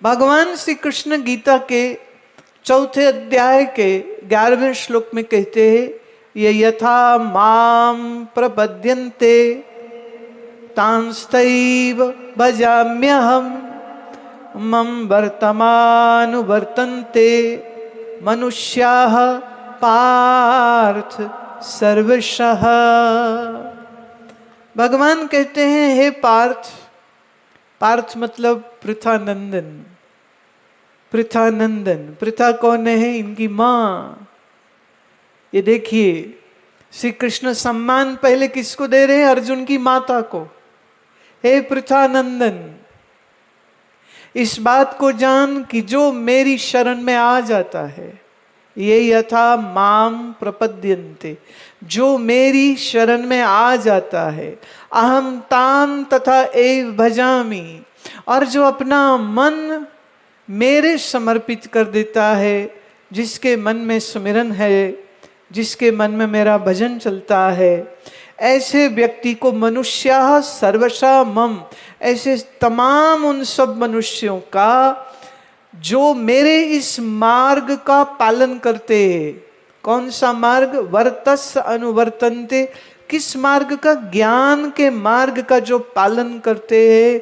भगवान श्री कृष्ण गीता के चौथे अध्याय के 11वें श्लोक में कहते हैं, ये यथा माम प्रपद्यन्ते तांस्तैव भजाम्यहम् मम वर्तमानुवर्तन्ते मनुष्याः पार्थ सर्वशः। भगवान कहते हैं, हे पार्थ, पार्थ मतलब पृथानंदन। पृथानंदन, पृथा कौन है? इनकी माँ। ये देखिए, श्री कृष्ण सम्मान पहले किसको दे रहे हैं? अर्जुन की माता को। हे पृथानंदन, इस बात को जान कि जो मेरी शरण में आ जाता है, ये यथा माम प्रपद्यन्ते, जो मेरी शरण में आ जाता है, अहम तान तथा एव भजामि, और जो अपना मन मेरे समर्पित कर देता है, जिसके मन में सुमिरन है, जिसके मन में मेरा भजन चलता है, ऐसे व्यक्ति को मनुष्याः सर्वशः मम, ऐसे तमाम उन सब मनुष्यों का जो मेरे इस मार्ग का पालन करते हैं। कौन सा मार्ग? वर्तस् अनुवर्तन्ते, किस मार्ग का? ज्ञान के मार्ग का जो पालन करते हैं,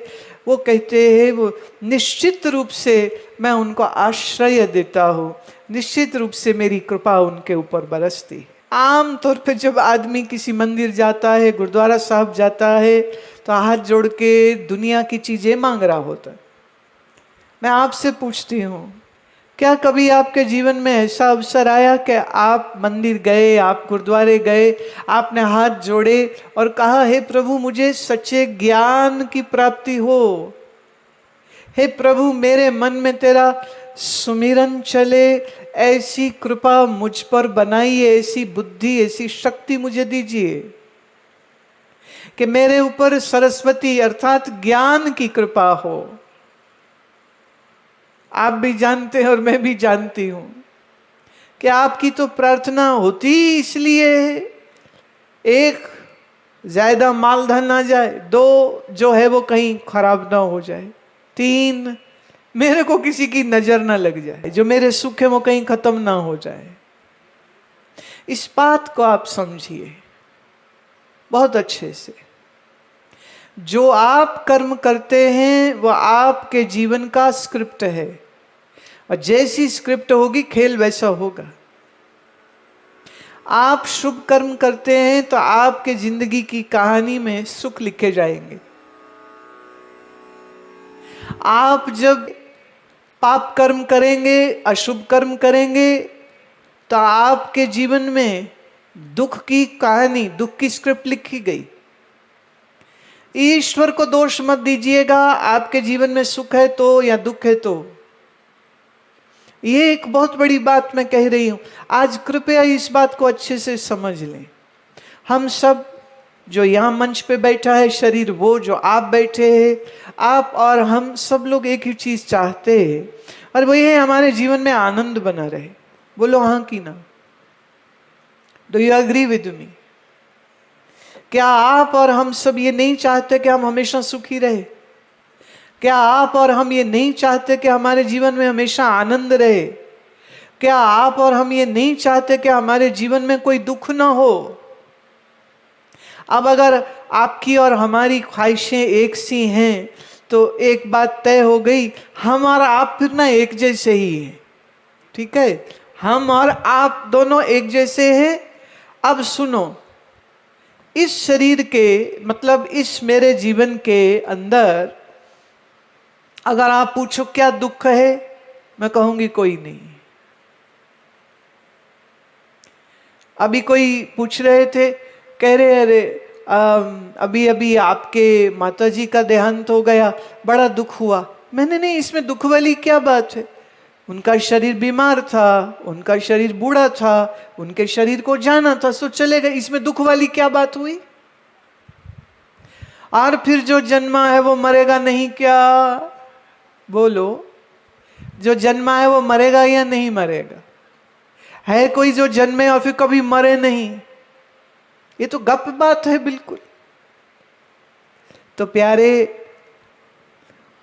वो कहते हैं वो निश्चित रूप से मैं उनको आश्रय देता हूँ, निश्चित रूप से मेरी कृपा उनके ऊपर बरसती है। आम तौर पे जब आदमी किसी मंदिर जाता है, गुरुद्वारा साहब जाता है, तो हाथ जोड़ के दुनिया की चीजें मांग रहा होता है। मैं आपसे पूछती हूँ, क्या कभी आपके जीवन में ऐसा अवसर आया कि आप मंदिर गए, आप गुरुद्वारे गए, आपने हाथ जोड़े और कहा, हे प्रभु मुझे सच्चे ज्ञान की प्राप्ति हो, हे प्रभु मेरे मन में तेरा सुमिरन चले, ऐसी कृपा मुझ पर बनाइए, ऐसी बुद्धि, ऐसी शक्ति मुझे दीजिए कि मेरे ऊपर सरस्वती अर्थात ज्ञान की कृपा हो। आप भी जानते हैं और मैं भी जानती हूं कि आपकी तो प्रार्थना होती इसलिए है, एक, ज्यादा मालधन आ जाए, दो, जो है वो कहीं खराब ना हो जाए, तीन, मेरे को किसी की नजर ना लग जाए, जो मेरे सुख है वो कहीं खत्म ना हो जाए। इस बात को आप समझिए बहुत अच्छे से। जो आप कर्म करते हैं वो आपके जीवन का स्क्रिप्ट है, और जैसी स्क्रिप्ट होगी खेल वैसा होगा। आप शुभ कर्म करते हैं तो आपके जिंदगी की कहानी में सुख लिखे जाएंगे। आप जब पाप कर्म करेंगे, अशुभ कर्म करेंगे, तो आपके जीवन में दुख की कहानी, दुख की स्क्रिप्ट लिखी गई। ईश्वर को दोष मत दीजिएगा, आपके जीवन में सुख है तो या दुख है तो। ये एक बहुत बड़ी बात मैं कह रही हूं, आज कृपया इस बात को अच्छे से समझ लें। हम सब जो यहां मंच पे बैठा है, शरीर वो जो आप बैठे हैं, आप और हम सब लोग एक ही चीज चाहते हैं, और वो ये हमारे जीवन में आनंद बना रहे। बोलो हाँ कि ना? Do you agree with me? क्या आप और हम सब ये नहीं चाहते कि हम हमेशा सुखी रहे? क्या आप और हम ये नहीं चाहते कि हमारे जीवन में हमेशा आनंद रहे? क्या आप और हम ये नहीं चाहते कि हमारे जीवन में कोई दुख ना हो? अब अगर आपकी और हमारी ख्वाहिशें एक सी हैं तो एक बात तय हो गई, हम और आप फिर ना एक जैसे ही हैं। ठीक है, हम और आप दोनों एक जैसे हैं। अब सुनो, इस शरीर के मतलब इस मेरे जीवन के अंदर अगर आप पूछो क्या दुख है, मैं कहूंगी कोई नहीं। अभी कोई पूछ रहे थे, कह रहे अरे अभी अभी आपके माताजी का देहांत हो गया, बड़ा दुख हुआ। मैंने नहीं, इसमें दुख वाली क्या बात है? उनका शरीर बीमार था, उनका शरीर बूढ़ा था, उनके शरीर को जाना था, सो चले गए, इसमें दुख वाली क्या बात हुई? और फिर जो जन्मा है वो मरेगा नहीं क्या? बोलो, जो जन्मा है वो मरेगा या नहीं मरेगा? है कोई जो जन्मे और फिर कभी मरे नहीं? ये तो गप बात है बिल्कुल। तो प्यारे,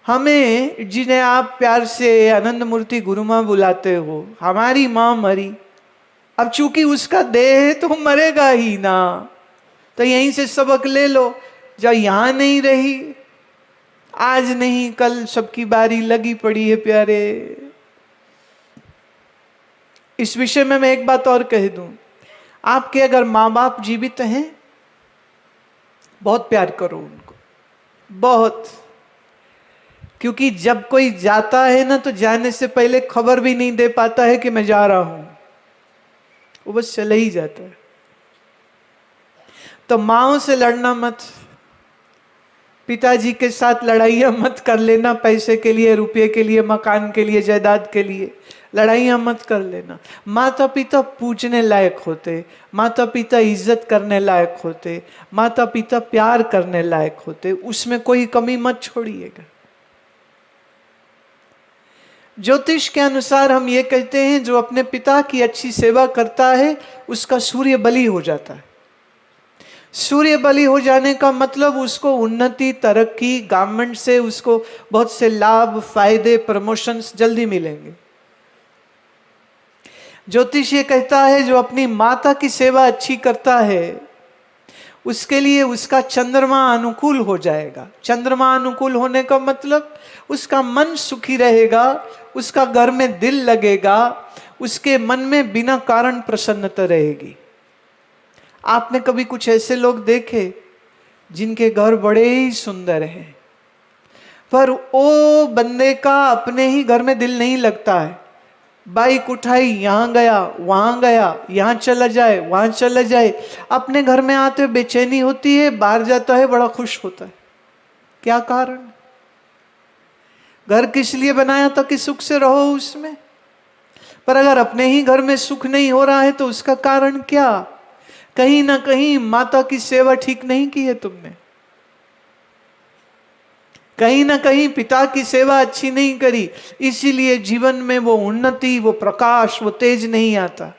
हमें जिन्हें आप प्यार से आनंद मूर्ति गुरु माँ बुलाते हो, हमारी माँ मरी, अब चूंकि उसका देह है तो मरेगा ही ना, तो यहीं से सबक ले लो। जब यहां नहीं रही, आज नहीं कल सबकी बारी लगी पड़ी है प्यारे। इस विषय में मैं एक बात और कह दूं, आपके अगर माँ बाप जीवित हैं, बहुत प्यार करो उनको, बहुत। क्योंकि जब कोई जाता है ना, तो जाने से पहले खबर भी नहीं दे पाता है कि मैं जा रहा हूं, वो बस चले ही जाता है। तो माओ से लड़ना मत, पिताजी के साथ लड़ाइयां मत कर लेना, पैसे के लिए, रुपये के लिए, मकान के लिए, जायदाद के लिए लड़ाइयां मत कर लेना। माता पिता पूजने लायक होते, माता पिता इज्जत करने लायक होते, माता पिता प्यार करने लायक होते, उसमें कोई कमी मत छोड़िएगा। ज्योतिष के अनुसार हम ये कहते हैं, जो अपने पिता की अच्छी सेवा करता है उसका सूर्य बलि हो जाता है। सूर्य बलि हो जाने का मतलब उसको उन्नति, तरक्की, गवर्नमेंट से उसको बहुत से लाभ, फायदे, प्रमोशंस जल्दी मिलेंगे। ज्योतिष ये कहता है, जो अपनी माता की सेवा अच्छी करता है उसके लिए उसका चंद्रमा अनुकूल हो जाएगा। चंद्रमा अनुकूल होने का मतलब उसका मन सुखी रहेगा, उसका घर में दिल लगेगा, उसके मन में बिना कारण प्रसन्नता रहेगी। आपने कभी कुछ ऐसे लोग देखे जिनके घर बड़े ही सुंदर हैं, पर वो बंदे का अपने ही घर में दिल नहीं लगता है। बाइक उठाई, यहां गया, वहां गया, यहां चला जाए, वहां चला जाए, अपने घर में आते बेचैनी होती है, बाहर जाता है बड़ा खुश होता है। क्या कारण? घर किस लिए बनाया था कि सुख से रहो उसमें, पर अगर अपने ही घर में सुख नहीं हो रहा है तो उसका कारण क्या? कहीं ना कहीं माता की सेवा ठीक नहीं की है तुमने, कहीं ना कहीं पिता की सेवा अच्छी नहीं करी, इसीलिए जीवन में वो उन्नति, वो प्रकाश, वो तेज नहीं आता।